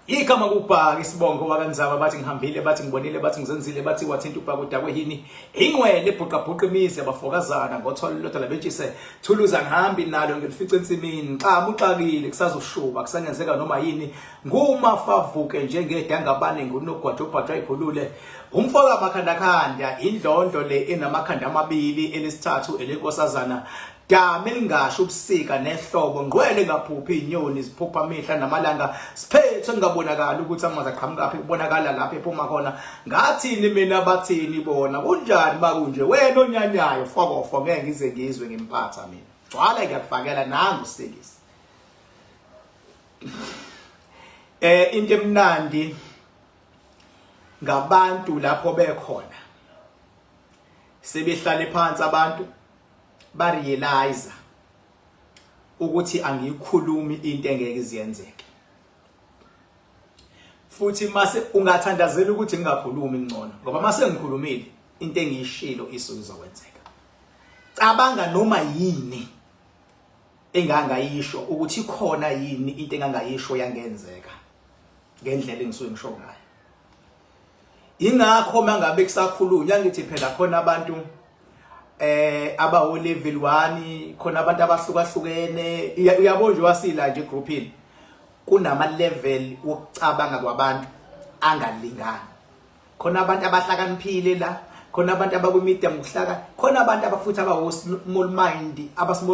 Igama kubhaka isibongo wakanzaba bathi ngihambile bathi ngibonile bathi ngizenzile bathi wathinta ubhaka udakwe yini ingwele ebhuqabhuqa imizi abafokazana ngothole lodwa labetshise thuluza ngihambi nalo ngilifice ensimini xama uxakile kusazoshuba kusangenzeka noma yini ngumafavuke njengedangabane ngunogwadobhadwa ikhulule umfoka amakhandakhanda indlondlo le enamakhanda amabili elesithathu elenkosazana dame lingasho ubusika nehlobo ngqwele ngaphuphi inyoni ziphupha amehla namalanga siphethe ngabonakala ukuthi amaza aqhamuka phi kubonakala lapha ephuma khona ngathini mina bathini bona kunjani bakunje wena onyanyayo fokofo ngeke ngize ngizwe ngimphatha mina gcwala ngiyakufakela nangu usekisi into emnandi ngabantu lapho bekhona sebehlale phansi abantu barealize ukuthi angiyikhulumi into engeke iziyenzeke futhi mase ungathandazela ukuthi ngingakhulumi ngcono ngoba mase ngikhulumile into engiyishilo izokwenzeka cabanga noma yini engangayisho ukuthi khona yini into engangayisho yangenzeka ngendlela engisuke ngisho ngayo ingakho mangabe kusakhulunywa ngithi phela khona abantu abawo level 1 khona abantu abahlukahlukene uyabona nje wasila nje groupini kunama level wokucabanga kwabantu angalingani khona abantu abahlakaniphile la khona abantu abakwimida ngokuhlaka khona abantu abafuthi abawo small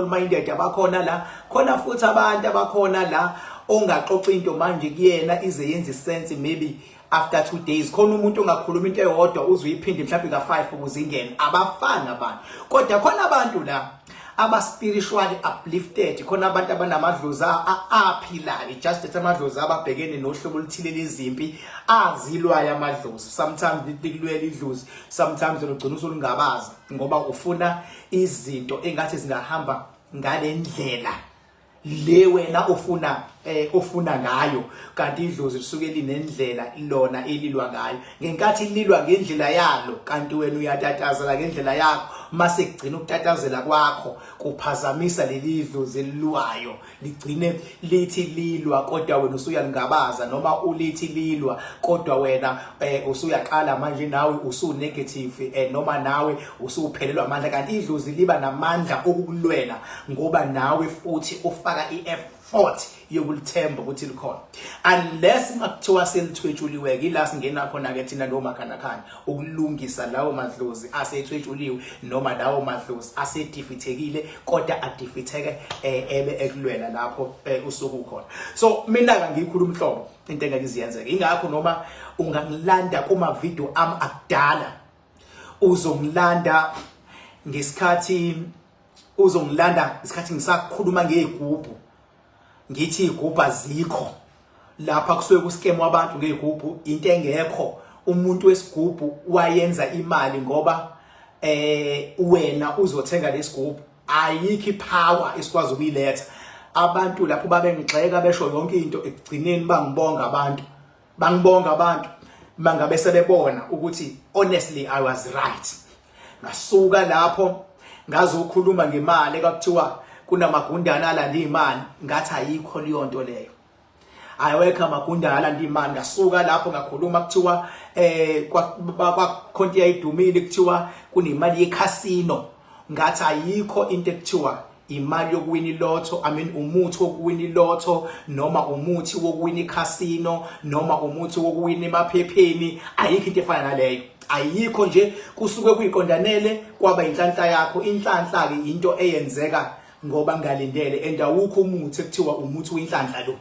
minded abakhona la khona futhi abantu abakhona la ongaxoxa into manje kuyena ize yenze sense maybe after 2 days khona umuntu ongakhuluma into eyodwa uzoyiphinde mhlawumbe ka5 ukuze ingene abafana abantu kodwa khona abantu la aba spiritually uplifted khona abantu abanamadlozi aphilayo just that amadlozi ababhekene nohlobo oluthile lezimpi azilwayo amadlozi sometimes likulwela idlozi sometimes logcina usulungabaza ngoba ufuna izinto engathi zingahamba ngale ndlela le wena ofuna ngayo kanti idlozi lisuke linendlela lona elilwa ngayo ngenkathi lilwa ngendlela yalo kanti wena uyatatazela ngendlela yakho mase kugcina ukutatazela kwakho kuphazamisa leli idlozi elilwayo ligcine lithi lilwa kodwa wena usuyalingabaza noma ulithi lilwa kodwa wena usuyaqala manje nawe usu negative noma nawe usuphelelwa amandla kanti idlozi liba namandla okukulwela ngoba nawe futhi ufaka i-effort yokulithemba ukuthi likhona unless makuthiwa selithwetshuliwe ila singena khona ke thina noma khanakhana ukulungisa lawo madlozi asethwetshuliwe noma lawo madlozi asedifithekile kodwa adifitheke ebe ekulwela lapho usuku ukhona so mina ka ngikhuluma umhlobo into engeke iziyenzeke ingakho noma ungangilanda kuma video ami akudala uzongilanda ngesikhathi ngisakhuluma ngegubhu ngithi igubhu azikho lapha kusuke kuskemu abantu ngegubhu into engekho umuntu wesigubhu wayenza imali ngoba wena uzothenga lesigubhu ayikho ipower esikwazi ukuyiletha abantu lapho babengixeka besho yonke into ekugcineni bangibonga abantu mangabe sebebona ukuthi honestly I was right ngasuka lapho ngazokhuluma ngemali ekuthiwa kunamagundana alanda imali ngathi ayikho leyo nto leyo ayiwekho amagundana alanda imali ngasuka lapho ngakhuluma kuthiwa kwakhonti yayidumile kuthiwa kunemali yecasino ngathi ayikho into ekuthiwa imali yokuwina ilotho umuthi wokuwina ilotho noma umuthi wokuwina icasino noma umuthi wokuwina emaphepheni ayikho into efana naleyo ayikho nje kusuke kuyiqondanele kwaba inhlanhla yakho inhlanhla ke into eyenzeka ngoba ngalindele endawukho umuthi ekuthiwa umuthi wenhlanhla lo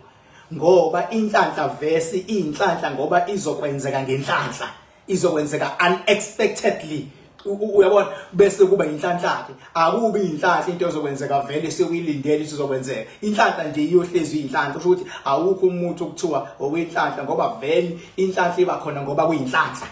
ngoba inhlanhla verse inhlanhla ngoba izokwenzeka ngenhlanhla izokwenzeka unexpectedly uyabona bese kuba inhlanhla ke akubi inhlanhla into ezokwenzeka vele sekuyilindele isizokwenzeka inhlanhla nje iyohlezi inhlanhla kusho ukuthi awukho umuthi okuthiwa okwenhlanhla ngoba vele inhlanhla iba khona ngoba kuyinhlanhla.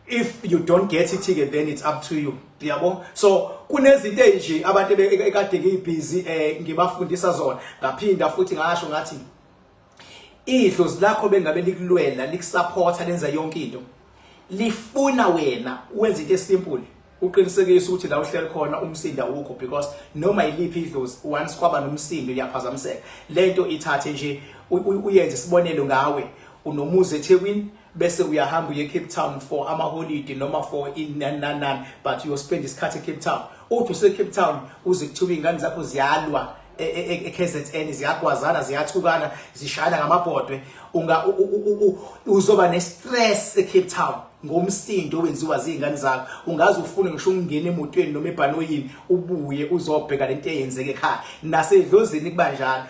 If you don't get it again, then it's up to you. Yabo so kunezinto nje abantu ekade ngibusy ngibafundisa zona ngaphinda futhi ngasho ngathi idlozi lakho bengabe likulwela likusupporta lenza yonke into lifuna wena wenza into esimple uqinisekise ukuthi la uhleli khona umsindo awukho, because noma yiliphi idlozi once kwaba nomsindo uyaphazamiseka. Lento ithathe nje uyenze isibonelo ngawe unomuzi eThekwini bese uyahamba uye Cape Town for ama holiday noma for inanana, but you spend isikhathi eCape Town. Uthi use Cape Town uze kuthiwa ingane zakho ziyalwa KZN, ziyagwazana, ziyathukana, zishayana ngamabhodwe, uzoba ne-stress eCape Town ngomsindo owenziwa zingane zakho. Ungaze ufune ngisho ungena emotweni noma ebhanoyini ubuye uzobheka lento eyenzeke ekhaya. Nasedlozini kubanjalo,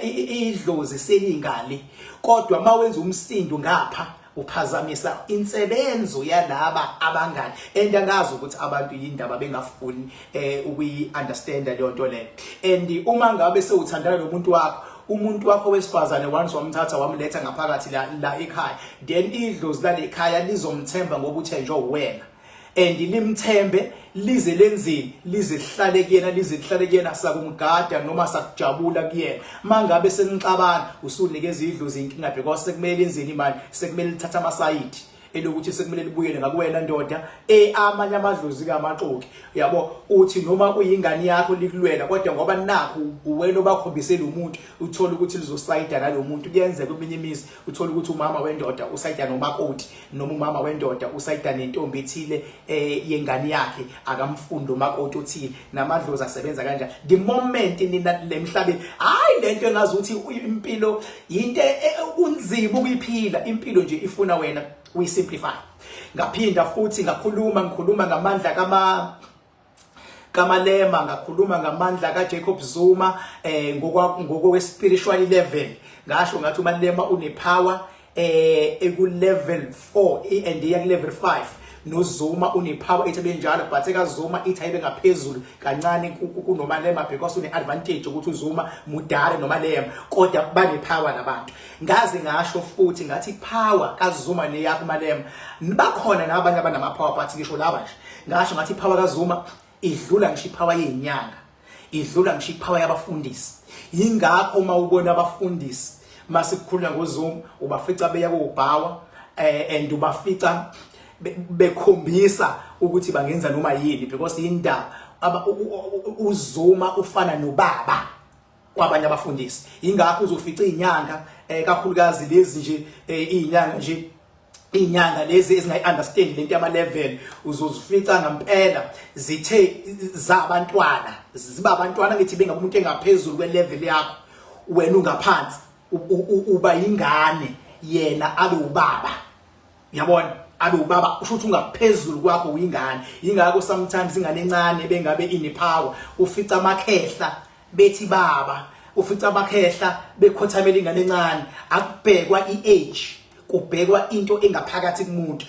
idlozi selingale, kodwa mawenza umsindo ngapha uphazamisa insebenzo yalaba abangani. And angazi ukuthi abantu yindaba bengafuni ukuyi-understanda leyo nto leyo. And uma ngabe sewuthandana nomuntu wakho, umuntu wakho wesifazane once wamthatha wamletha ngaphakathi la ekhaya, then idlozi lale ekhaya lizomthemba ngoba uthenjwe uwena, and limthembe lize lenzini, lize lihlale kuyena, sakumgada noma sakujabula kuyena. Mangabe senixabana usunikeza idlozi inkinga, because sekumele enzini imali, sekumele lithatha amasayidi elokuthi sekumele libuyele ngakuwena ndoda. Amanye amadlozi kaMaqoki yabo uthi noma kuyingane yakho likulwela, kodwa ngoba nakho uwena obakhombisela umuntu uthola ukuthi lizosayida nalo muntu. Kuyenzeka kweminye imizi uthola ukuthi umama wendoda usayida nomakoti, noma umama wendoda usayida nentombi ethile yengane yakhe, akamfundo umakoti othile. Namadlozi asebenza kanjani. The moment nina lemhlabeni, hayi lento engazuthi impilo into unzima ukuyiphila. Impilo nje ifuna wena we simplify. Ngaphinda futhi ngikhuluma ngamandla kaMalema, ngakhuluma ngamandla kaJacob Zuma ngokwe spiritual level. Ngasho ngathi uMalema une power eku level 4 and iya ku level 5. NoZuma une power ethi benjalo, but ekaZuma ithi ayibe ngaphezulu kancane kunoMalema, because une advantage ukuthi uZuma mudala noMalema, kodwa bane power nabantu. Ngaze ngasho futhi ngathi power kaZuma neyaku Malema bakhona nabanye abanama power, but ngisho laba nje ngasho ngathi power kaZuma idlula ngisho power yezinyanga, idlula ngisho power yabafundisi. Yingakho uma ubona abafundisi masikhuluma ngoZuma ubafica beya kubhawa and ubafica bekhombisa ukuthi bangenza noma yini, because indaba uZuma ufana nobaba kwabanye abafundisi. Ingakho uzofica izinyanga kakhulukazi lezi nje izinyanga lezi ezingayi-understand lento yama level, uzozifica ngempela zithe zabantwana, ziba abantwana ngithi bengabe umuntu engaphezulu kwe level yakho, wena ungaphansi, uba yingane, yena abe ubaba. Yabona, abe ubaba usho ukuthi ungaphezulu kwakho uyingane. Yingakho sometimes ingane encane bengabe ine power, ufica amakhehla bethi baba, ufica amakhehla bekhothamela ingane encane. Akubhekwa i-age, kubhekwa into engaphakathi kumuntu.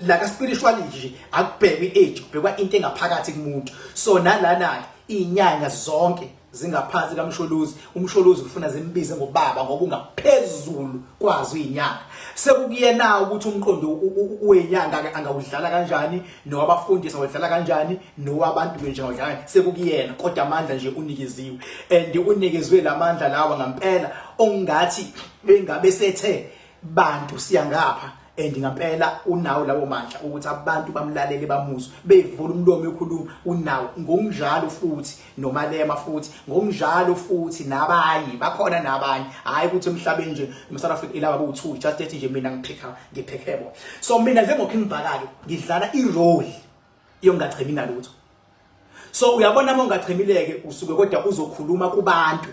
La ka spiritually nje akubhekwa i-age, kubhekwa into engaphakathi kumuntu. So nalana izinyanga zonke zingaphansi kaMsholozi. UMsholozi ufuna zimbize ngobaba ngoba ungaphezulu kwazo izinyanga. Sekukuyena ukuthi umqondo wezinyanga angawudlala kanjani, nowabafundisi awudlala kanjani, nowabantu nje awudlala. Sekukuyena, kodwa amandla nje unikeziwe, and unikezwe lamandla lawa ngempela ongathi bengabe sethe bantu siya ngapha, and ngempela unawo lawo mandla ukuthi abantu bamlalele bamuzwe, bevula umlomo ekhuluma. Unawo ngokunjalo futhi noMalema, futhi ngokunjalo futhi nabanye bakhona, nabanye hayi ukuthi emhlabeni nje eSouth Africa ilaba bo2 just ethi nje mina ngiphekebo. So mina njengoKing Bhakake ngidlala irole yongachemi nalutho. So uyabona uma ungachemileke usuke kodwa uzokhuluma kubantu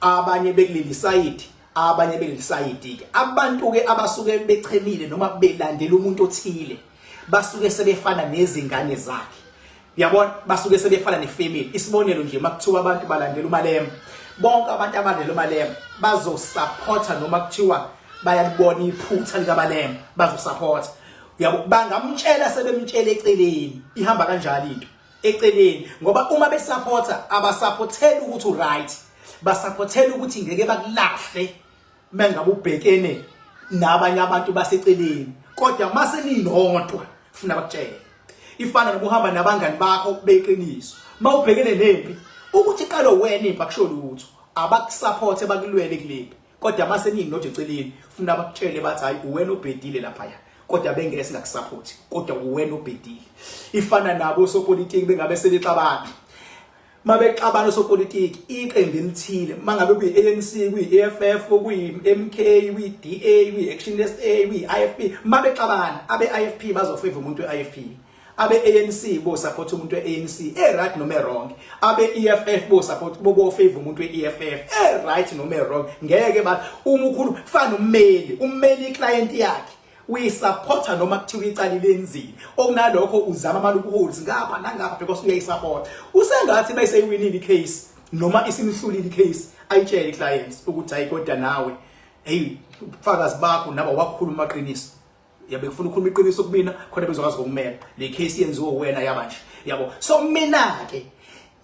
abanye bekuleli side, abanye belisayidi ke. Abantu ke abasuke bechemile noma belandela umuntu othile basuke sebefana nezingane zakhe. Uyabona, basuke sebefana nefamily. Isibonelo nje makuthiwa abantu balandela uMalema, bonke abantu abalandela uMalema bazosupporta noma kuthiwa bayalibona iphutha likaMalema bazosupporta. Uyabo, bangamtshela sebemtshela eceleni. Ihamba kanjalo into eceleni, ngoba uma besupporta abasupportela ukuthi uright, basupportela ukuthi ngeke bakulahle mengabe ubhekene nabanye abantu baseceleni, kodwa mase ninodwa ufuna bakutshela. Ifana nokuhamba nabangani bakho beqiniso, mawubhekene nempi ukuthi qalo wena impi akusho lutho, abakusupport bakulwele kulepi, kodwa mase ninodwa eceleni ufuna bakutshele bathi hayi uwena obhedile lapha ya, kodwa bengeke singakusupport kodwa uwena ubhedile ifana nabo sopolitiki bengabe selixabana mabexabana sopolitiki iqembu elithile mangabe kuyi-ANC kuyi-EFF kuyi-MK kuyi-DA kuyi-Action SA kuyi-IFP mabexabana abe-IFP bazofavor umuntu we-IFP abe-ANC bo support umuntu we-ANC right noma wrong abe-EFF bo support bo favor umuntu we-EFF right noma wrong ngeke bathi uma ukhulu kufana ummeli iclient yakhe uyisupporta noma kuthiwa icala lenzile okunalokho uzama amali ukuholds ngapha nangapha because uyayisupport usengathi bayiseyiwinile icase noma isimhlulile icase ayitshele iclients ukuthi hayi kodwa nawe hey ubufakazi bakho naba wakhuluma amaqiniso yabe kufuna ukukhuluma iqiniso kubina khona bezokwazi ukumela le case yenziwe wena yabanje yabo so mina ke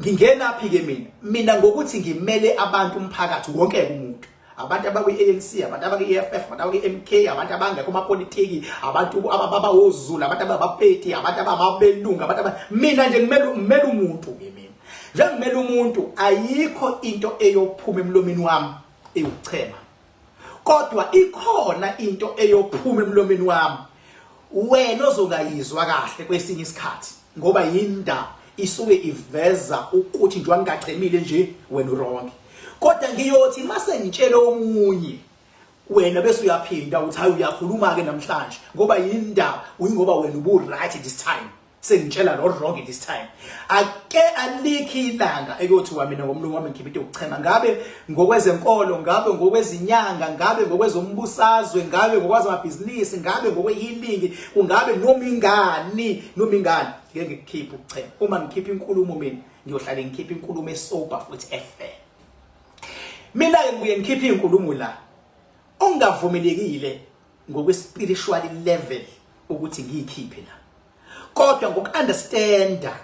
ngingenaphi ke mina ngokuthi ngimele abantu umphakathi wonke umuntu abantu abakwi-ANC abantu abakwi-EFF abantu abakwi-MK abantu abangekho amapolitiki abantu ababawozula abantu ababapeti abantu ababelunga abantu mina nje ngimele umuntu mina nje ngimele umuntu ayikho into eyophuma emlomeni wami eyuchema kodwa ikhona into eyophuma emlomeni wami wena ozongayizwa kahle kwesinye isikhathi ngoba yinda isuke iveza ukuthi nje wangachemile nje wena wrong kodwa ngiyothi mase ngitshela omunye wena bese uyaphinda uthi hayi uyakhuluma ke namhlanje ngoba yindaba uyingoba wena ubu right this time sengitshela lo wrong this time ake alikhi ilanga ekuthiwa mina ngomlungu wami ngikhiphe ukuchema ngabe ngokwezenkolo ngabe ngokwezinyanga ngabe ngokwezombusazwe ngabe ngokwazi amabhizinisi ngabe ngokwehealing kungabe noma ingane ngeke ngikhiphe ukuchema uma ngikhipha inkulumo mina ngiyohlala ngikhipha inkulumo esober futhi efair mina ngibuye ngikhiphe inkulumo la ongavumelekile ngokwe-spiritual level ukuthi ngiyikhiphe la kodwa ngoku-understanda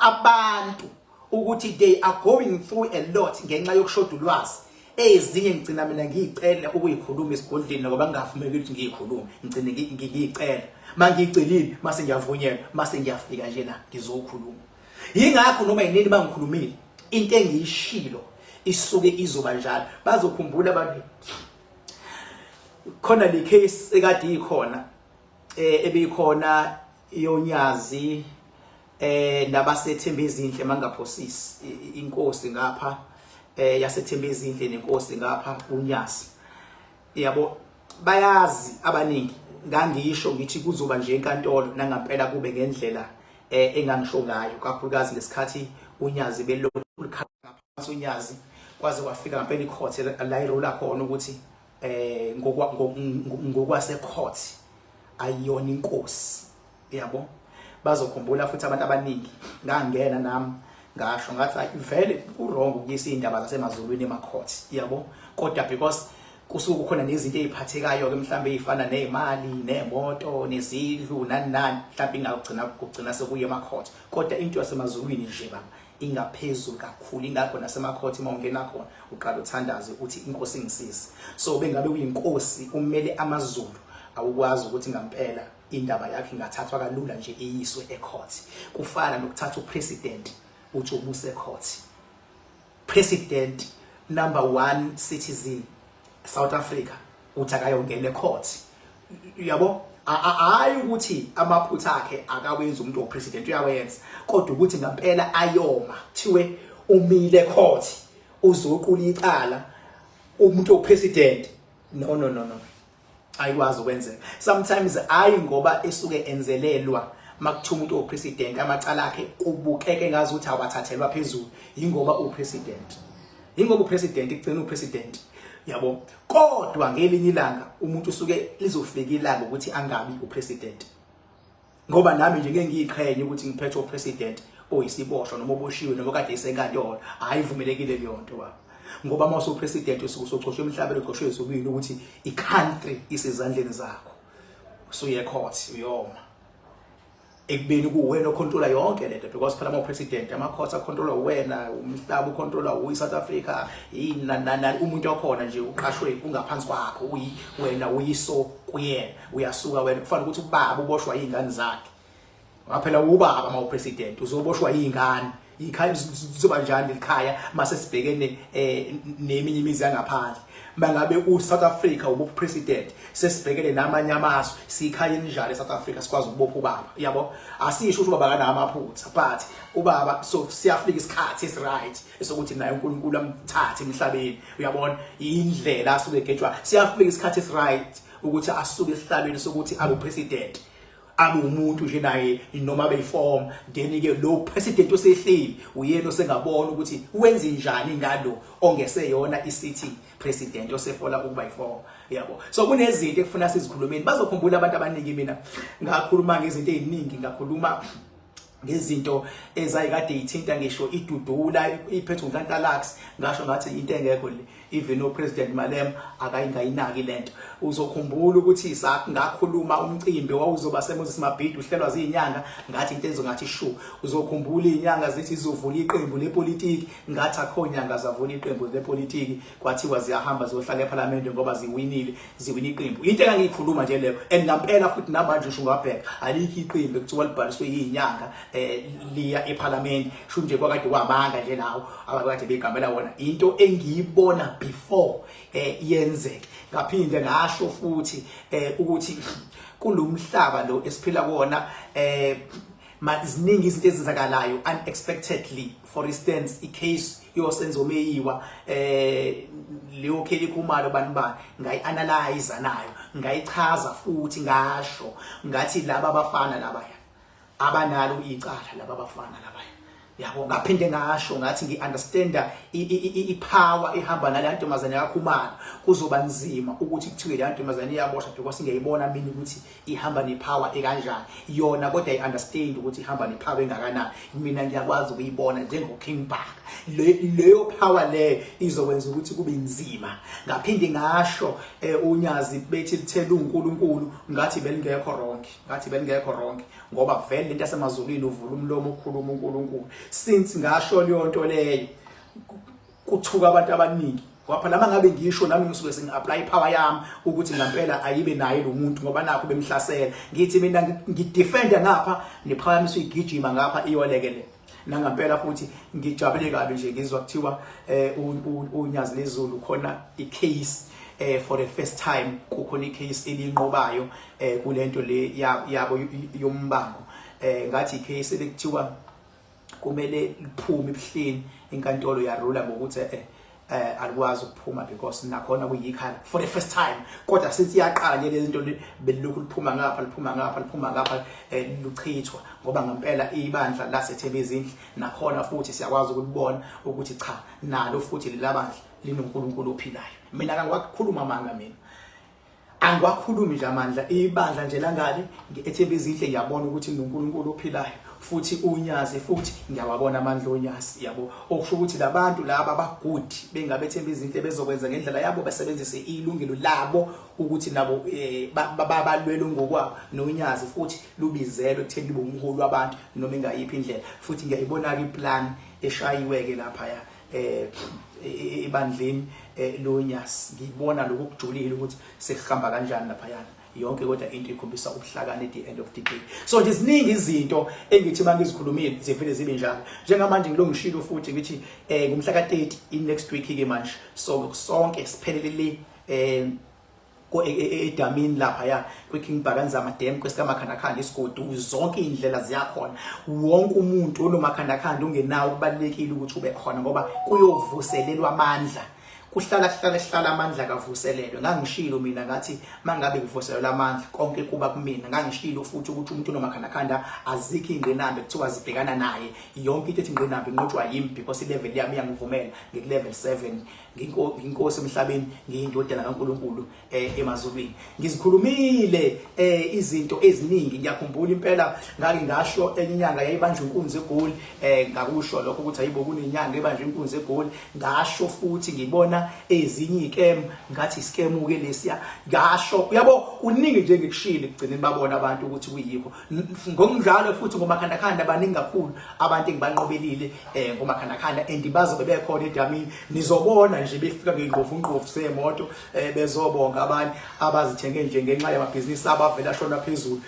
abantu ukuthi they are going through a lot ngenxa yokushoda ulwazi ezinye ngicina mina ngiyicela ukuyikhuluma esigodleni ngoba ngingavumeleki ukuthi ngiyikhulume ngicine ngiyicela mangiyicelile mase ngiyavunyelwa mase ngiyafika nje la ngizokhuluma yingakho noma yinini bangikhulumile into engiyishilo isuke izoba njalo bazokhumbula abantu khona le case ekade ikhona ebeyikhona yonyazi nabasethembe izinhle mangaphosisi inkosi ngapha yasethembe izinhle nenkosi ngapha unyazi yabo bayazi abaningi ngangisho ngithi kuzoba nje enkantolo nangampela kube ngendlela engangisho ngayo kakhulukazi ngesikhathi unyazi belokhu unyazi kwaze kwafika ngempela icourt la irola khona ukuthi ngokwase court ayiyona inkosi yabo bazokhumbula futhi abantu abaningi ngangena nami ngasho ngathi vele urong ukuyisa indaba zasemazulwini emacourt yabo kodwa because kusuku khona nezinto eziphathekayo ke mhlambe ezifana nezimali nemoto nezidlu nani mhlambe kugcina sekuye emacourt kodwa into yasemazulwini nje baba ingaphezulu kakhulu ingakho nasemacourt mawungena khona uqala uthandaze uthi inkosi ngisize so bengabe uyinkosi umele amazulu awukwazi ukuthi ngampela indaba yakhe ingathathwa kalula nje eyiswe ecourt kufana nokuthatha upresident uthi ubuse ecourt president number 1 citizen South Africa uthi akayongena ecourt yabo hayi ukuthi amaphutha akhe akawenza umuntu opresident uyawenza kodwa ukuthi ngampela ayoma thiwe umile ecourt uzoqula icala umuntu opresident no ayikwazi ukwenzeka sometimes ayi ngoba esuke enzelelwa makuthiwa umuntu opresident amacala akhe kubukeke ngazi ukuthi awathathelwa phezulu ingoba upresident igcina upresident yabo kodwa ngelinye ilanga umuntu usuke lizofika ilanga ukuthi angabi upresident ngoba nami nje ngeke ngiyiqhenye ukuthi ngiphethe upresident oyisiboshwa noma oboshiwe noma kade isenkantolo ayivumelekile leyo nto baba ngoba mase upresident usucoshwe emhlabeni ucoshwe ezulwini ukuthi icountry isezandleni zakho usuye ecourt uyoma ekubeni kuwena ocontrola yonke lento because phela ama president ama-court acontrola wena umhlaba ucontrola uyi-South Africa yinana umuntu okhona nje uqashwe ungaphansi kwakho wena uyiso kuyena uyasuka wena kufanele ukuthi ubaba uboshwa izingane zakhe ngaphela ubaba ama president uzoboshwa izingane ikhaya zizoba njani likhaya mase sibhekene neminye imizi yangaphandle mangabe uSouth Africa ubupresident sesibhekele namanye amazwe sikhaya njalo eSouth Africa sikwazi ukubopha ubaba yabo asisho ukuthi ubaba kana amaphutha but ubaba so siyafika isikhathi esiright esokuthi naye uNkulunkulu amthathe emhlabeni uyabona indlela asuke egejwa siyafika isikhathi esiright ukuthi asuke esihlalweni sokuthi abe president abe umuntu nje naye noma beyiform then ke lo president osehleli uyena osengabona ukuthi wenze njani ngalo ongeseyona iCity president osefola ukuba yiform yabo so kunezinto ekufuna sizikhulumeni bazokhumbula abantu abaningi mina ngakhuluma ngezinto eziningi ngakhuluma ngezinto ezayikade ithinta ngisho idudula iphethwe uNtantalax ngasho ngathi into engekho le even no president Malema akayingayinaki lento uzokhumbula ukuthi ngakhuluma umcimbi wawuzoba seMoses Mabhidi uhlelwa zinyanga ngathi into ezongathi shu uzokhumbula inyanga zithi izovula iqembu lepolitiki ngathi akho nyanga zavula iqembu lepolitiki kwathiwa ziyahamba ziyohlala eParliament ngoba ziwina iqembu into engangiyikhuluma nje leyo ngampela futhi namanje ngisho ngabheka alikho iqembu ekuthiwa libhaliswe izinyanga liya eParliament sho nje kwakade kwamanga nje lawo abakade begamela wona into engiyibona before yenzeke ngaphinde ngasho futhi ukuthi kulomhlaba lo esiphila kuona ziningi izinto ezenzakalayo unexpectedly for instance icase yosenzo meyiwa leyo kheli khumalo banibani ngayianalyze nayo ngayichaza futhi ngasho ngathi laba abafana labaya abanalo icala laba abafana labaya yabo ngaphinde ngasho ngathi ngiunderstanda ipower ehamba nalantomazane yakhumana kuzoba nzima ukuthi kuthiwe lantomazane iyaboshwa because ngiyayibona mina ukuthi ihamba nepower ekanjani yona kodwa iunderstand ukuthi ihamba nepower engakanani mina ngiyakwazi ukuyibona njengo King Park leyo power le izokwenza ukuthi kube nzima ngaphinde ngasho unyazi bethi lithela uNkulunkulu ngathi belingekho wrong ngoba vele lento yasemazulwini uvula umlomo ukukhuluma uNkulunkulu since ngasho leyo nto leyo kuthuka abantu abaningi wapha lama ngabe ngisho nami ngisuke sengiapply power yami ukuthi ngampela ayibe naye lo muntu ngoba nakho bemhlasela ngithi mina ngidefenda ngapha nepower yami suyigijima ngapha iyolekele nangampela futhi ngijabule kabi nje ngizwa kuthiwa unyazi lezulu khona icase for the first time kukhona icase elinqobayo kulento le yabo yombango ngathi icase lekuthiwa kumele liphume ebuhleni inkantolo yarula ngokuthi alikwazi ukuphuma because nakhona kuyikhala for the first time kodwa sithi yaqala nje lezi zinto belokhu liphuma ngapha luchithwa ngoba ngempela ibandla laseThebezindle nakhona futhi siyakwazi ukulibona ukuthi cha nalo futhi lelabandla linoNkulunkulu ophilayo mina angikwakhuluma amanga mina angikwakhulumi nje amandla ibandla nje langale eThebezindle ngiyabona ukuthi uNkulunkulu ophilayo futhi unyazi futhi ngiyawabona amandla onyazi yabo okusho ukuthi labantu laba abagood bengabethembezinhle bezokwenza ngendlela yabo basebenzise ilungelo labo ukuthi nabo babalwele ngokwabo nonyazi futhi lubizelwe ekutheni libe umholi wabantu noma engayiphi indlela futhi ngiyayibona iplan eshayiweke lapha ya ebandleni lonyazi ngibona lokhu kujulile ukuthi sekuhamba kanjani lapha yana yonke kodwa into ikhombisa ubuhlakani at the end of the day so ziningi izinto engithi mangizikhulumile zivele zibe njalo njengamanje ngilongishilo futhi ngithi ngomhla ka30 next week ke manje so sonke siphelele edamini lapha ya kwiKing Bhakanzama Dam kwesikamakhandakhanda isigodu zonke indlela ziyakhona wonke umuntu onomakhandakhanda ungenawo kubalekile ukuthi ube khona ngoba kuyovuselelwa amandla kuhlala amandla kavuselelwe ngangishilo mina ngathi mangabe kuvuselelwa amandla konke kuba kumina ngangishilo futhi ukuthi umuntu onomakhandakhanda azikho ingqinamba ekuthiwa zibhekana naye yonke into ethi ingqinamba inqotshwa yimi because ilevel yami iyangivumela ngikulevel 7 nginkosi emhlabeni ngiyindodana kaNkulunkulu emazulwini ngizikhulumile izinto eziningi ngiyakhumbula impela ngake ngasho enyanga yayibanjwe inkunzi egoli ngakusho lokho ukuthi ayibo kunenyanga ebanjwe inkunzi egoli ngasho futhi ngibona ezinye ikem ngathi scam ke lesiya ngasho yabo uningi nje ngikushile kugcina babona abantu ukuthi kuyikho ngokunjalo futhi ngomakhandakhanda abaningi kakhulu abantu engibanqobelile ngomakhandakhanda andibazo bebekhona edamini nizobona nje befika ngeqofu semoto bezobonga abantu abazithenge nje ngenxa yamabhizinisi abavela shona phezulu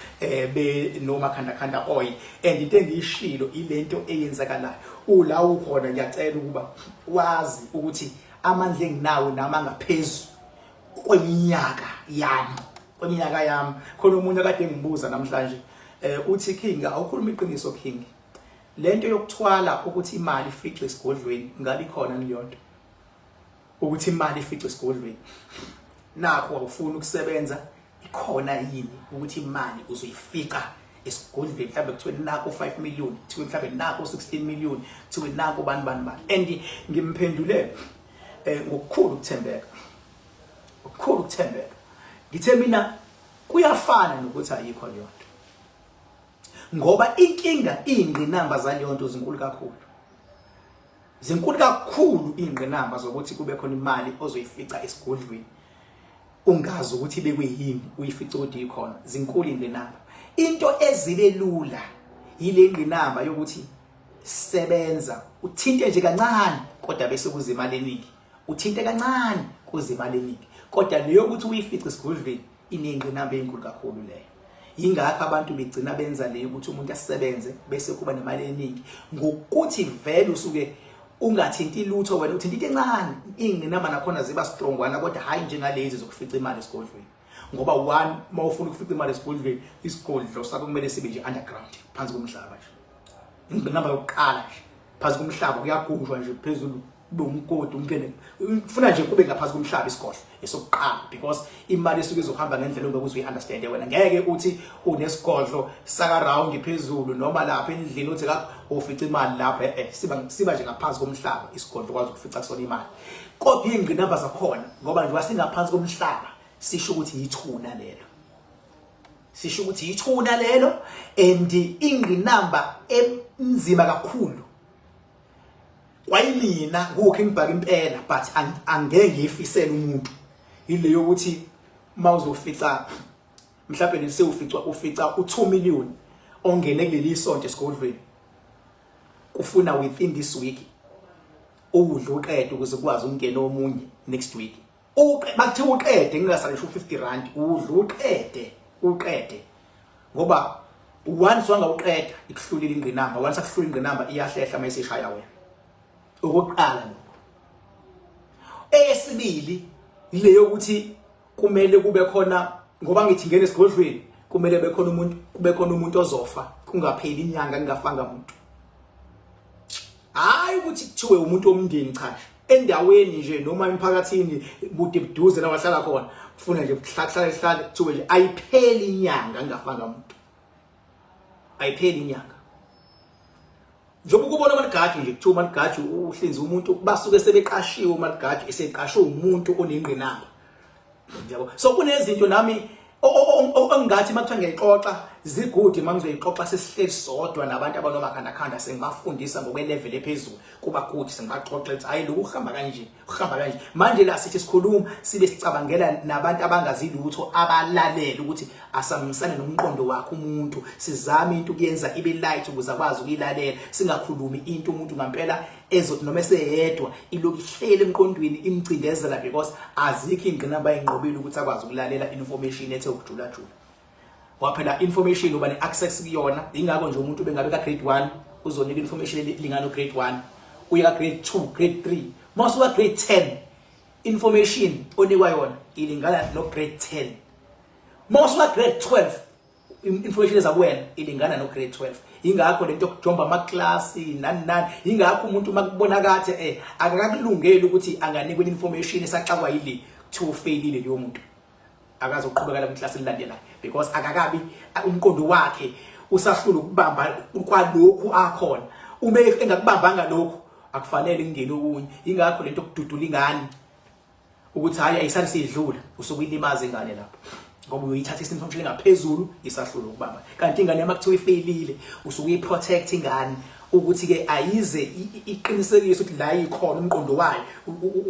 nomakhandakhanda oil and into engiyishilo ilento eyenzakalayo ula ukhona ngiyacela ukuba wazi ukuthi amandla enginawo nama ngaphezulu kweminyaka yami khona umuntu kade ngibuza namhlanje uthi King awukhuluma iqiniso King lento yokuthwala ukuthi imali ificwe esigodlweni ngabe khona ngiyonto ukuthi imali ificwe esigodlweni nakho awufuni ukusebenza ikhona yini ukuthi imali uzoyifica esigodlweni mhlawumbe kuthiwe nako 5 million kuthiwe mhlawumbe nako 16 million kuthiwe nako bani and ngimphendule ngokukhulu ukuthembeka ngithe mina kuyafana nokuthi ayikho leyo nto ngoba inkinga ingqinamba zaleyo nto zinkulu kakhulu ingqinamba zokuthi kube khona imali ozoyifica esigodlweni ungazi ukuthi bekuyini uyifica ukuthi ikhona zinkulu ingqinamba into ezibe lula yile ngqinamba yokuthi sebenza uthinte nje kancane kodwa bese kuze imali eningi uthinte kancane kuze imali eningi kodwa leyo ukuthi uyifice esigodlweni inengqinamba enkulu kakhulu leyo ingakho abantu begcina benza leyo ukuthi umuntu asebenze bese kuba nemali eningi ngokuthi vele usuke ungathinti lutho wena uthinta into encane ingqinamba nakhona ziba strongwana kodwa hayi njengalezi zokufica imali esigodlweni ngoba one mawufuna ukufica imali esigodlweni isigodlo sakho kumele sibe nje underground phansi komhlaba nje ingqinamba yokuqala nje phansi komhlaba kuyagunjwa nje phezulu bomkoti umkene ufuna nje kube ngaphansi komhlaba isigodlo esokuqala because imali esuke izohamba ngendlela ongakuze uyiunderstand wena ngeke uthi unesigodlo saka round phezulu noma lapha endlini uthi ka ufica imali lapha siba nje ngaphansi komhlaba isigodlo kwazi ukufica kusona imali kodwa ingqinamba zakhona ngoba nje wasingaphansi komhlaba sisho ukuthi yithuna lelo and ingqinamba enzima kakhulu kwayimina ngokho ngibhaka impela but angeke ngiyifisele umuntu ile yokuthi mawuzofica mhlawumbe lese ufica u2 million ongene kuleli isonto esigodlweni kufuna within this week udle uqede ukuze ukwazi ukungena omunye next week bakuthiwa uqede ngingasalisho 50 rand udle uqede ngoba once wangawuqeda ikuhlulile ingqinamba once akuhlula ingqinamba iyahlehla mayisishaya wena okokuqala eyesibili ile yokuthi kumele kube khona ngoba ngithi ngene esigodlweni kumele kube khona umuntu ozofa kungapheli inyanga ngingafanga umuntu hayi ukuthi kuthiwe umuntu omndeni cha endaweni nje noma emphakathini bude buduze la wahlala khona kufuna nje kuhlahlala kuthiwe nje ayipheli inyanga ngingafanga umuntu ayipheli inyanga njengoba kubona uMaligadi nje kuthiwa uMaligadi uhlinza umuntu basuke sebeqashiwe uMaligadi eseqashwe umuntu onengqinamba yabo so kunezinto nami ongathi makuthiwa ngiyixoxa zigudi mangizoyixoxa sesihleli sodwa nabantu abanomakhandakhanda sengibafundisa ngokwelevel ephezulu kuba good sengibaxoxa ethi hayi lokhu uhamba kanje manje la sithi sikhuluma sibe sicabangela nabantu abangazilutho abalalela ukuthi asamsane nomqondo wakhe umuntu sizame into kuyenza ibe light ukuze akwazi ukuyilalela singakhulumi into umuntu ngempela ezothi noma eseyedwa iloku ihlele emqondweni imcindezela because azikho ingqinamba ayinqobile ukuthi akwazi ukulalela information ethe ukujula waphela information uba ne-access kuyona ingakho nje umuntu bengabe ka grade 1 uzonika information elingana grade 1 uya grade 2 grade 3 masuka grade 10 information onikwa yona ilingana no grade 10 masuka grade 12 information ezakuwena ilingana no grade 12 ingakho lento yokujomba ama class nani ingakho umuntu makubona kathi akakakulungela ukuthi anganikwe information esaxakwa yile to failile leyo muntu akaze uqhubekela kwiclass elilandelayo because akakabi umqondo wakhe usahlula ukubamba kwalokhu akhona uma engakubambanga lokho akufanele ngene okunye ingakho lento okududula ingane ukuthi hayi ayisali sidlula usukuyilimaza ingane lapho ngoba uyithatha information engaphezulu isahlula ukubamba kanti ingane yamakuthiwa ifailile usukuyiprotect ingane ukuthi ke ayize iqinisekise ukuthi la ikhona umqondo wayo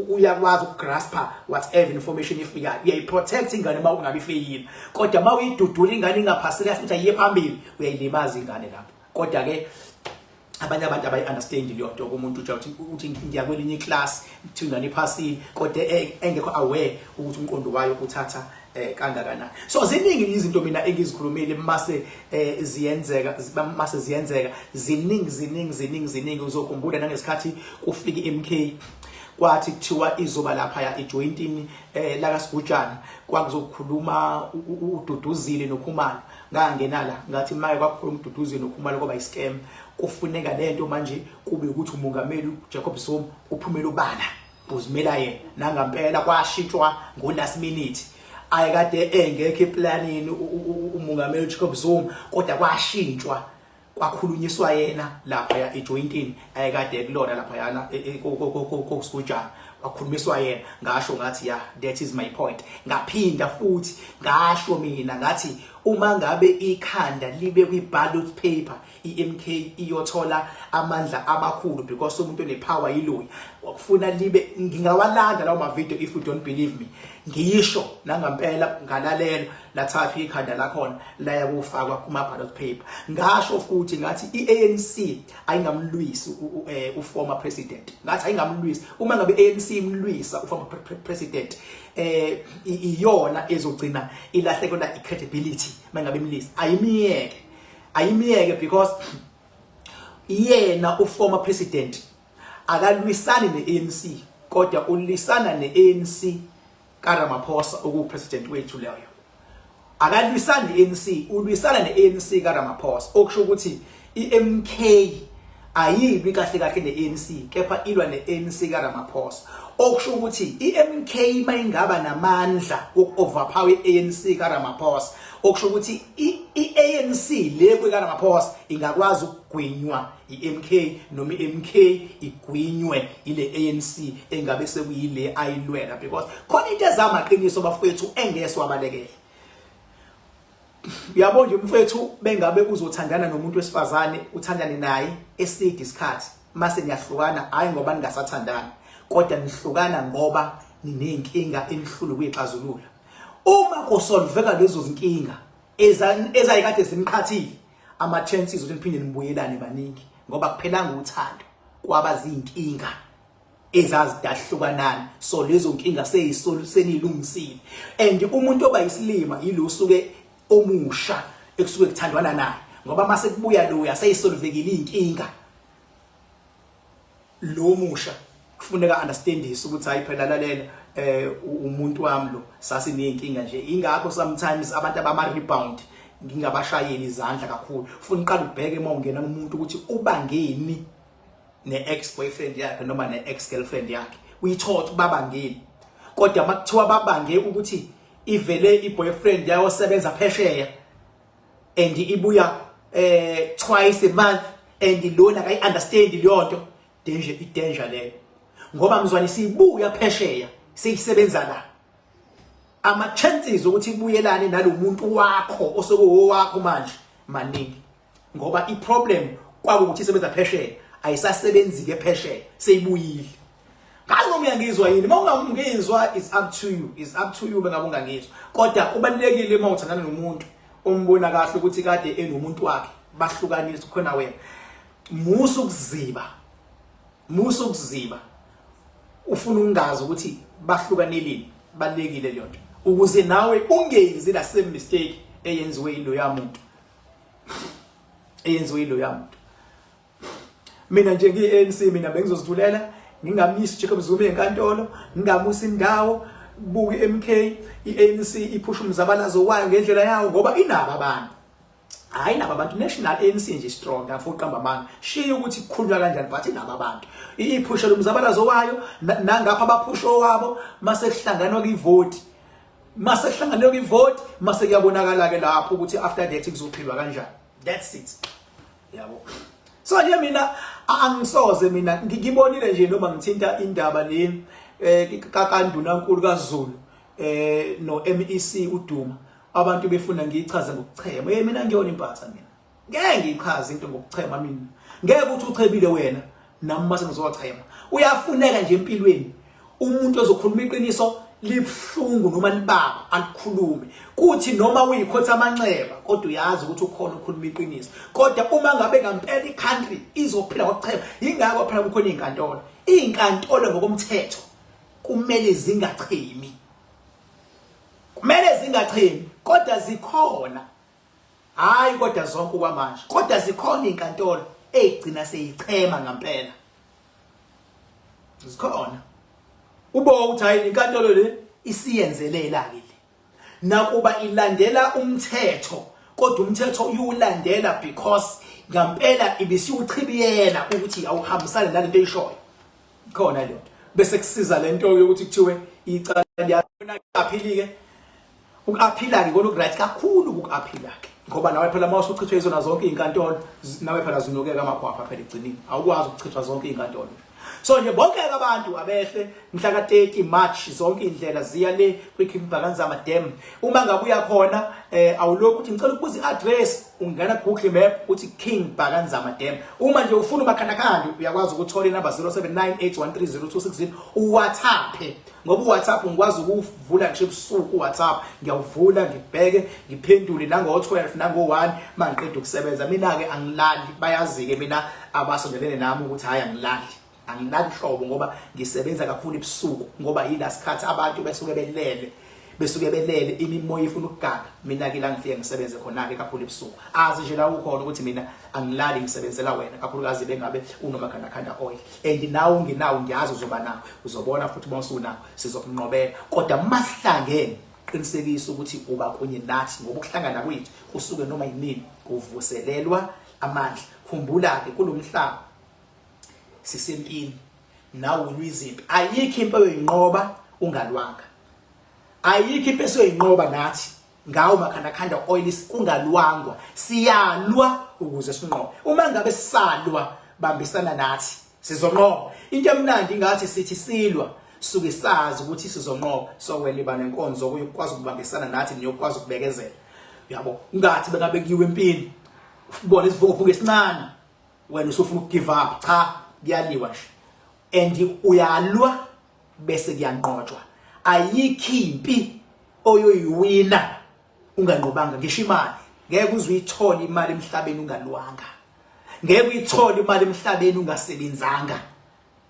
uyakwazi ukugraspa whatever information ifikayo uyayiprotect ingane uma ungabe ifeyile kodwa uma uyidudula ingane ingaphasile futhi ayiye phambili uyayilimaza ingane lapho kodwa ke abanye abantu abayi-understand leyo nto umuntu uthi ngiyakwelinye iclass kuthi ingane iphasile kodwa engekho aware ukuthi umqondo wayo uthatha kangakanani. So ziningi izinto mina engizikhulumile mase ziyenzeka ziningi uzokhumbula nangesikhathi kufika iMK kwathi kuthiwa izoba lapha ya ejointini la kaSigujana kwakuzokhuluma uDuduzile noKhumalo ngangena la ngathi maye kwakhuluma uDuduzile noKhumalo ngoba iscam kufuneka lento manje kube ukuthi umongameli uJacob Zuma uphumela ubala uzimela yena nangampela kwashintshwa ngo last minute ayekade engekho eplanini umongameli uJacob Zuma kodwa kwashintshwa kwakhulunyiswa yena lapha ya ejointini ayekade kulona lapha yana koSigujana kwakhulumiswa yena ngasho ngathi ya that is my point ngaphinda futhi ngasho mina ngathi uma ngabe ikhanda libe kwi-ballot paper iMK iyothola amandla amakhulu because umuntu onepower yiloyi wakufuna libe ngingawalanda lawo ma video if you don't believe me ngisho nangampela ngalalela lathatha ikhanda lakhona laya kufakwa kuma ballot paper ngasho futhi ngathi iANC ayingamlwisi uformer president ngathi ayingamlwisi uma ngabe ANC imlwisa uformer president iyona ezogcina ilahlekelwa icredibility mangabe imlisi ayimiyeke because yena uformer president akalwisani neANC kodwa ulisana neANC kaRamaphosa okupresident wethu leyo akalwisani neANC ulwisana neANC kaRamaphosa okusho ukuthi iMK ayibi kahle neANC kepha ilwa neANC kaRamaphosa okusho ukuthi iMK mayingaba namandla wokuoverpower iANC kaRamaphosa okusho ukuthi iANC le kwekaRamaphosa ingakwazi ukugwinywa iMK noma iMK igwinywe ile ANC engabe sekuyile ayilwela because khona into ezamaqiniso bafowethu engeswa abalekele uyabona nje umfowethu bengabe uzothandana nomuntu wesifazane uthandane naye eside isikhathi mase niyahlukana hayi ngoba ningasathandana kodwa nihlukana ngoba ninenkinga enihlulu kuyixazulula uma kusolveka lezo zinkinga ezayikade ziniqhathile ama chances ukuthi niphinde nibuyelane baningi ngoba kuphelanga uthando kwabazinkinga ezazidahlukanana so lezo nkinga senilungisile and umuntu obayisilima yilo usuke omusha ekusuke kuthandwana naye ngoba mase kubuya lo yaseyisolvekile inkinga lo musha kufuneka understandise ukuthi hayi phela lalela umuntu wami lo sasinenkinga nje ingakho sometimes abantu abama rebound ngingabashayeli izandla kakhulu ufuna uqala ubheke uma ungena umuntu ukuthi ubangeni ne-ex boyfriend yakhe noma ne-ex girlfriend yakhe uyithotha babangeni kodwa makuthiwa babange ukuthi ivele iboyfriend yayo sebenza phesheya and ibuya twice a month and lona akayi understand leyonto danger leyo ngoba mzwane sibuya phesheya seyisebenza la ama chances ukuthi ibuyelane nalomuntu wakho osokuwo wakho manje maningi ngoba iproblem kwakuthi isebenza phesheya ayisasebenzi ke phesheya seyibuyile ngazi noma uyangizwa yini mawungangizwa is up to you bengabe ungangizwa kodwa kubalekile uma uthandana nomuntu umbona kahle ukuthi kade enomuntu wakhe bahlukanisa khona wena musu ukuziba ufuna ungazi ukuthi bahlukanelini balekile le nto ukuze nawe ungenzi la same mistake eyenziwe ilo yamuntu mina nje ngiANC mina bengizozithulela ngingamisi Jacob Zuma enkantolo ngingamusi indawo buke MK iANC iphusha umzabalazo wayo ngendlela yawo ngoba inaba abantu hayi naba abantu national ANC nje strong ngafuthi qamba manga shiya ukuthi kukhulunywa kanjani but inaba abantu iphusha lomzabalazo wayo nangapha abaphusho wabo mase kuhlanganwa kwivote mase kuyabonakala ke lapho ukuthi after that kuzophilwa kanjani that's it yabo so nje mina angisoze mina ngibonile nje noma ngithinta indaba le kaNdunankulu kaZulu no MEC uDuma abantu befuna ngiyichaze ngokuchema mina ngiyona impatha mina ngeke ngiyichaze into ngokuchema mina ngeke uthi uchebile wena nami mase ngizowachema uyafuneka nje empilweni umuntu ozokhuluma iqiniso libhlungu noma libaba alikhulume kuthi noma uyikhotha amanxeba kodwa uyazi ukuthi ukhona ukukhuluma iqiniso kodwa uma ngabe ngampela iCountry izophila ngokuchema ingakho phela kukhona izinkantolo ngokomthetho kumele zingachemi kumele zingachemi kodwa zikhona hayi kodwa zonke kwamanje kodwa zikhona inkantolo egcina seyichema ngempela zikhona ubo uthi hayi inkantolo le isiyenzelela ke nakuba ilandela umthetho kodwa umthetho uyulandela because ngempela ibisiuchibiyela ukuthi awuhambisane nalento eyishoyo khona le nto bese kusiza lento yokuthi kuthiwe icala liyona aphilike ukuaphila ke kolokught kakhulu ukuaphila ke ngoba nawe phela mawusuchithwe izona zonke izinkantolo nawe phela zinokeka amakhwapha phela egcinini awukwazi ukuchithwa zonke izinkantolo so nje bonke abantu abehle mhla ka-30 March zonke indlela ziya le kwiKimbhakanzama Dam uma ngabuya khona awulokhu uthi ngicela ukubuza i-address ungana Google Map uthi Kimbhakanzama Dam uma nje ufuna umakhandakhandi uyakwazi ukuthola inamba 0798130260 uWhatsApp ngoba uWhatsApp ngikwazi ukuvula nje ebusuku uWhatsApp ngiyawuvula ngibheke ngiphendule nango-12 nango-1 mangiqeda ukusebenza mina ke angilali bayazi ke mina abasondelene nami ukuthi hayi angilali hlobo ngoba ngisebenza kakhulu ebusuku ngoba yila sikhathi abantu besuke belele imimoya ifuna ukuganga mina ke la ngifike ngisebenze khona ke kakhulu ebusuku azi nje la ukhona ukuthi mina angilali ngisebenzela wena kakhulukazi bengabe unomakhandakhanda oil and nawo nginawo ngiyazi uzoba nawo uzobona futhi mawusunawo sizokunqobela kodwa masihlangene qinisekisa ukuthi uba kunye nathi ngoba ukuhlangana kwethu usuke noma yinini kuvuselelwa amandla khumbula ke kulomhlaba sisempini nawo ulwizimpi ayikho impi oyinqoba ungalwanga ayikho impi esoyinqoba nathi ngawo makhandakhanda oil kungalwangwa siyalwa ukuze sinqobe uma ngabe sisalwa bambisana nathi sizonqoba into emnandi ngathi sithi silwa suke sazi ukuthi sizonqoba so wena iba nenkonzo ukwazi ukubambisana nathi niyokwazi ukubekezela yabo ngathi bengabe kiwe empini ubone isivuko esincane wena usufuna ukugive up cha kuyaliwa nje and uyalwa bese kuyanqotshwa ayikho impi oyoyiwina unganqobanga ngisho imali ngeke uzuyithola imali emhlabeni ungalwanga ngeke uyithola imali emhlabeni ungasebenzanga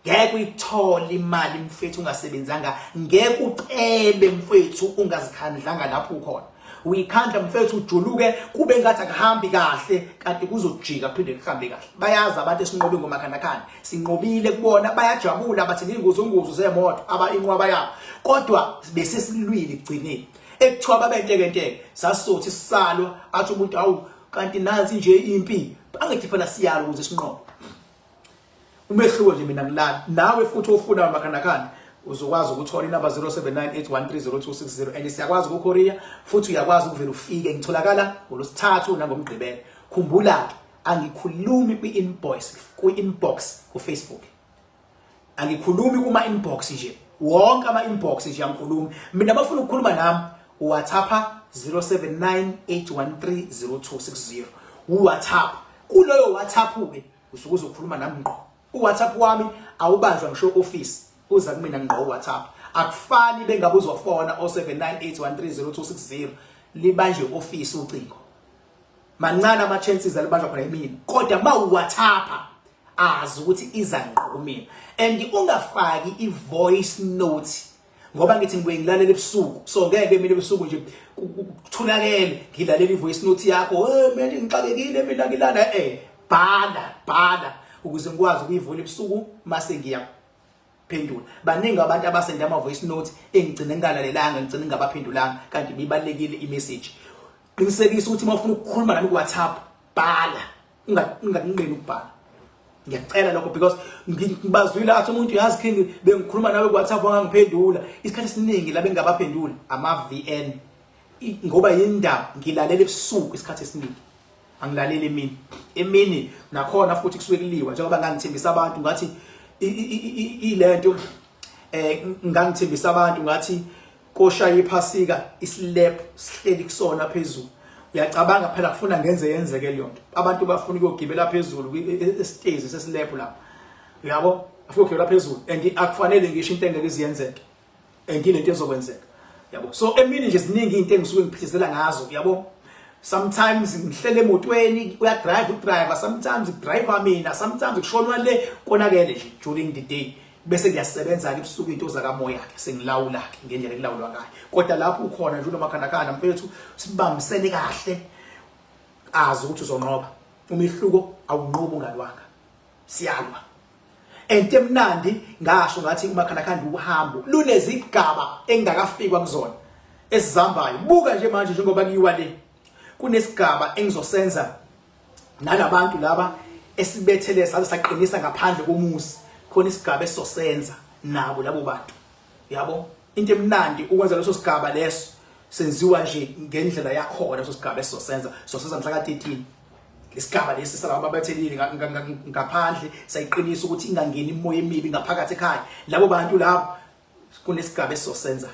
ngeke uyithola imali mfethu ungasebenzanga ngeke uqebe mfethu ungazikhandlanga lapho ukhona uyikhandla mfethu ujuluke kube ngathi akuhambi kahle kanti kuzojika kuphinde kuhambe kahle bayazi abantu esinqobe ngomakhandakhanda sinqobile kubona bayajabula bathi inguzunguzu zemoto inqwaba yabo kodwa bese silwile kugcineni ekuthiwa babenteke sasizothi sisalwa athi umuntu awu kanti nansi nje impi angithi phela siyalo ukuze sinqobe umehluko nje mina ngilana nawe futhi ofuna amakhandakhanda uzokwazi ukuthola inamba 0798130260 and siyakwazi ukuKorea futhi uyakwazi ukuvela ufike ngitholakala ngolosithathu nangomgqibelo khumbula angikhulumi kwi-inbox ku-Facebook angikhulumi kuma inbox nje wonke ama inbox nje angikhulumi mina bafuna ukukhuluma nami uWhatsApp 0798130260 uWhatsApp kuloyo WhatsApp ke usuke uzokhuluma nami ngqo uWhatsApp wami awubanjwa ngisho office uza kumina ngqo uWhatsApp akufani bengabe uzofona 0798130260 libanje office ucingo mancane ama chances alibanjwa khona yimini kodwa uWhatsApp azi ukuthi iza ngqo kumina and ungafaki ivoice note ngoba ngithi ngibuye ngilalela ebusuku so ngeke mina ebusuku nje kuthulakele ngilalela ivoice note yakho mina ngixakekile mina ngilana bhala ukuze ngikwazi ukuyivula ebusuku mase ngiyaphendula baningi abantu abasenda ama voice note engigcine ngingalalelanga ngigcine ngabaphendulanga kanti bibalekile imessage qinisekisa ukuthi mawufuna ukukhuluma nami kuWhatsApp bhala ungakunqeni ukubhala ngiyacela lokho because ngibazwile athi umuntu yazi king bengikhuluma nawe kuWhatsApp wangangiphendula isikhathi esiningi la bengabaphendula ama VN ngoba yindaba ngilalela ebusuku isikhathi esiningi angilaleli emini nakhona futhi kusuke kuliwa njengoba ngangithembisa abantu ngathi ilento ngangithembisa abantu ngathi koshaya iphasika islap sihleli kusona phezulu uyacabanga phela kufuna ngenze yenzeke leyo nto abantu bafuna ukugibela phezulu esitezi seslap lapha yabo afuna ukugibela phezulu and akufanele ngisho into engeke iziyenzeke and ilento ezokwenzeka yabo so emini nje ziningi izinto engisuke ngiphithizela ngazo yabo sometimes ngihlele emotweni uyadrive sometimes driver mina sometimes kushonwa le konakele nje during the day bese ngiyasebenza ke ebusuku into zakamoya ke sengilawula ke ngendlela ekulawulwa ngayo. Kodwa lapho ukhona nje unomakhandakanda mfethu sibambisene kahle azi ukuthi uzonqoba. Umehluko awunqobi ungalwanga. Siyalwa. Ente emnandi ngasho ngathi umakhandakanda uhambo lunezigaba engakafikwa kuzona esizambayo. Buka nje manje njengoba kuyiwa le kunesigaba engizosenza nalabantu laba esibethele saqinisa ngaphandle komuzi. Khona isigaba esizosenza nabo labo bantu. Yabo into emnandi ukwenza leso sigaba leso senziwa nje ngendlela yakho leso sigaba esizosenza mhla ka-13. Isigaba lesi salabo abathelile ngaphandle sayiqinisa ukuthi ingangeni imoya emibi ngaphakathi ekhaya. Labo bantu labo kunesigaba esizosenza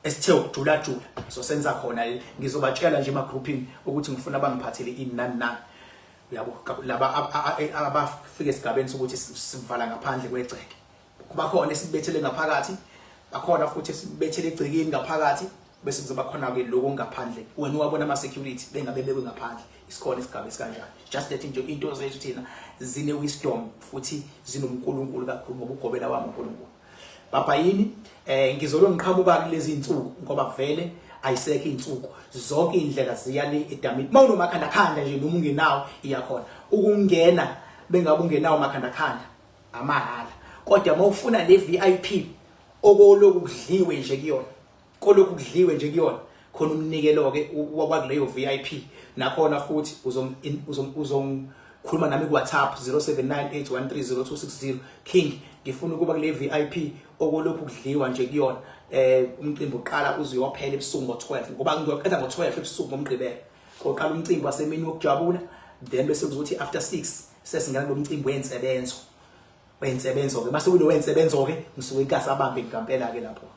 esithe ukujula sizosenza khona. Ngizobatshela nje ema-groupini ukuthi ngifuna bangiphathele ini nani. Yabo laba abafike esigabeni sokuthi sivala ngaphandle kwegceke. Kuba khona esibethele ngaphakathi, bakhona futhi esibethele egcekeni ngaphakathi, bese kuzoba khona ke lokho ngaphandle. Wena wabona ama security bengabe bebe ngaphandle. Isikhona isigaba esikanjalo. Just that nje into zethu thina zine wisdom futhi zinoNkulunkulu kakhulu ngoba ugobela wami uNkulunkulu. Baba yini ngizolo ngiqhamuka kulezi insuku ngoba vele ayisekho insuku zonke indlela ziyale edamini. Mawunomakhandakanda nje noma ungenawo iyakhona ukungena bengabe ungenawo makhandakanda amahala. Kodwa mawufuna le VIP okoloku kudliwe nje kuyona, kolokhu kudliwe nje kuyona, khona umnikelo ke wakuleyo VIP. Nakhona futhi uzongikhuluma nami ku WhatsApp 0798130260. King ngifuna ukuba kule VIP okolokhu kudliwa nje kuyona. Umcimbi uqala uzoyophela ebusuku ngo-12 ngoba ngiyoqeda ngo-12 ebusuku ngomgqibelo. Qoqala umcimbi wasemini wokujabula, then bese kuzothi after 6 sesingena lo mcimbi wensebenzo ke. Mase kulo wensebenzo ke ngisuke inkasabambe ngikampela ke lapho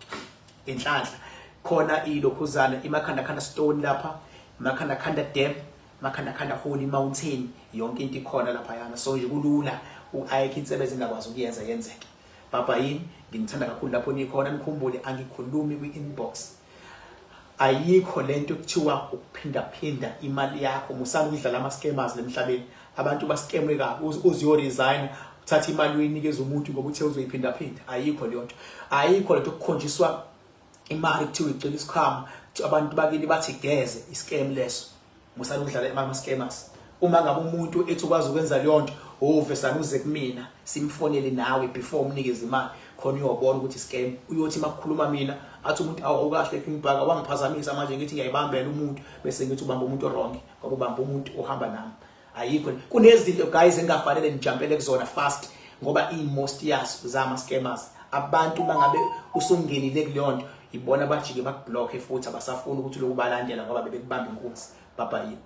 enhlanhla khona ilokhuzana imakhandakanda stone lapha, imakhandakanda dam, imakhandakanda holy mountain, yonke into ikhona lapha yana. So nje kulula ayikho insebenzo engakwazi ukuyenza yenzeke. Baba yini ngithanda kakhulu lapho nikhona. Nikhumbule angikhulumi kwi-inbox. Ayikho lento kuthiwa ukuphinda imali yakho. Musana ukudlala ama-scammers lemhlabeni. Abantu ba-scamwe kabi uziyo resign uthatha imali uyinikeza umuntu ngoba uthe uzoyiphinda. Ayikho leyo nto. Ayikho lento kukhonjiswa imali kuthiwa icela isikhama. Abantu bakini bathi geze iscam leso. Musana ukudlala ama-scammers. Uma ngabe umuntu ethi ukwazi ukwenza leyo nto ovesana uze kumina simfonele nawe before umnikeze imali khona uyobona ukuthi scam. Uyothi makukhuluma mina athi umuntu awukahle ngibhaka wangiphazamisa manje ngithi ngiyayibambela umuntu bese ngithi ubamba umuntu wrong ngoba ubamba umuntu ohamba nami. Ayikho kunezinto guys engafanele nijumpele kuzona fast ngoba most yazi zama scammers. Abantu bangabe usungenile kuleyo nto ibona bajike bakublock futhi abasafuni ukuthi lokubalandela ngoba bebekubamba inkunzi. Baba yini.